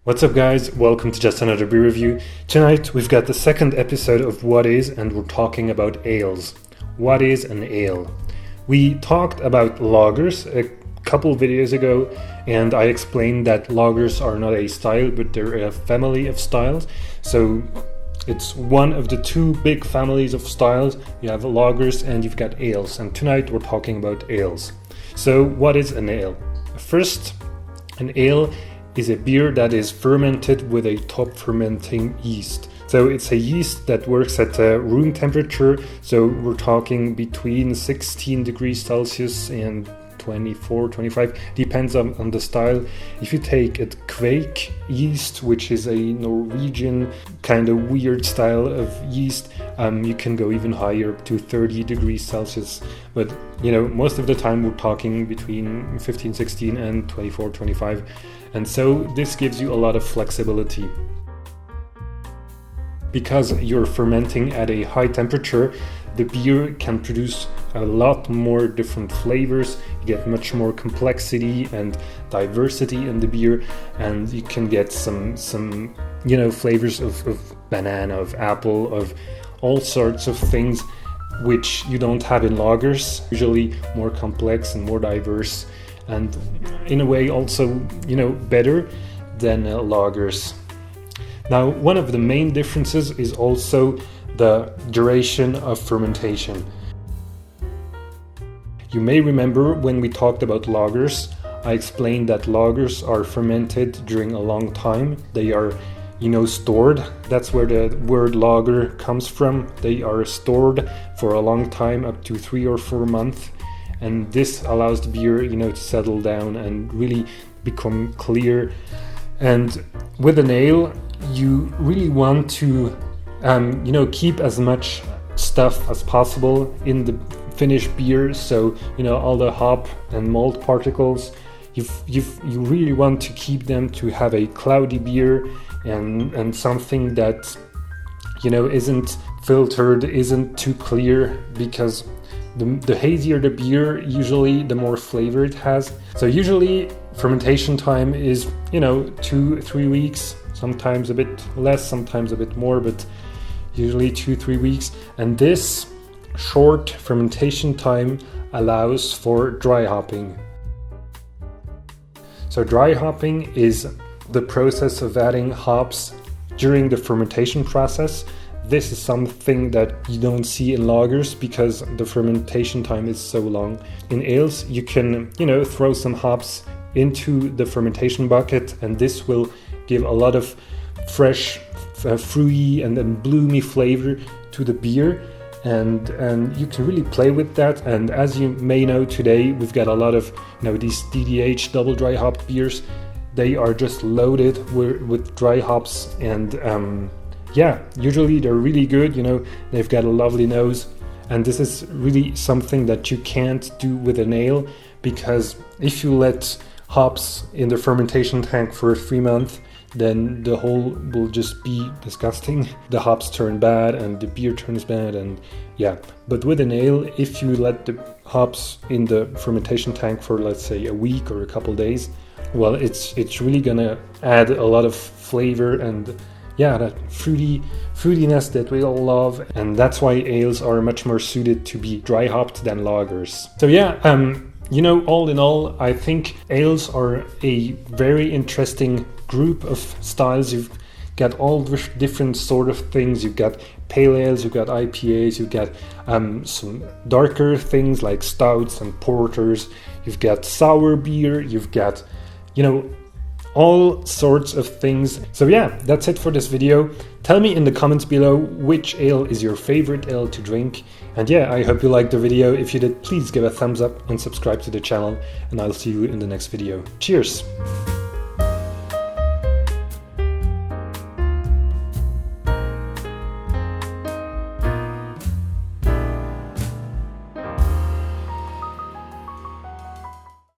What's up guys, welcome to Just Another Beer Review. Tonight we've got the second episode of What Is, and we're talking about ales. What is an ale? We talked about lagers a couple videos ago, and I explained that lagers are not a style, but they're a family of styles. So it's one of the two big families of styles. You have lagers and you've got ales, and tonight we're talking about ales. So what is an ale? First, an ale is a beer that is fermented with a top fermenting yeast. So it's a yeast that works at room temperature. So we're talking between 16 degrees Celsius and 24, 25, depends on the style. If you take a Kveik yeast, which is a Norwegian kind of weird style of yeast, you can go even higher, up to 30 degrees Celsius. But most of the time we're talking between 15, 16 and 24, 25. And so this gives you a lot of flexibility. Because you're fermenting at a high temperature, the beer can produce a lot more different flavors. You get much more complexity and diversity in the beer, and you can get some flavors of banana, of apple, of all sorts of things which you don't have in lagers. Usually more complex and more diverse, and in a way also better than lagers. Now, one of the main differences is also the duration of fermentation. You may remember when we talked about lagers, I explained that lagers are fermented during a long time. They are, stored. That's where the word lager comes from. They are stored for a long time, up to 3 or 4 months. And this allows the beer, to settle down and really become clear. And with an ale, you really want to keep as much stuff as possible in the finished beer. So all the hop and malt particles, you really want to keep them to have a cloudy beer and something that isn't filtered, isn't too clear, because the hazier the beer, usually the more flavor it has. So usually fermentation time is 2-3 weeks, sometimes a bit less, sometimes a bit more, but usually 2-3 weeks. And this short fermentation time allows for dry hopping. So dry hopping is the process of adding hops during the fermentation process. This is something that you don't see in lagers because the fermentation time is so long. In ales, you can throw some hops into the fermentation bucket, and this will give a lot of fresh, fruity and bloomy flavor to the beer, and you can really play with that. And as you may know, today we've got a lot of these DDH double dry hop beers. They are just loaded with dry hops, and usually they're really good. They've got a lovely nose, and this is really something that you can't do with an ale, because if you let hops in the fermentation tank for 3 months, then the whole will just be disgusting. The hops turn bad and the beer turns bad, and but with an ale, if you let the hops in the fermentation tank for, let's say, a week or a couple days, well, it's really gonna add a lot of flavor and that fruitiness that we all love. And that's why ales are much more suited to be dry hopped than lagers. So all in all, I think ales are a very interesting group of styles. You've got all different sort of things. You've got pale ales, you've got IPAs, you've got some darker things like stouts and porters. You've got sour beer, you've got all sorts of things. So that's it for this video. Tell me in the comments below which ale is your favorite ale to drink. And I hope you liked the video. If you did, please give a thumbs up and subscribe to the channel, and I'll see you in the next video. Cheers!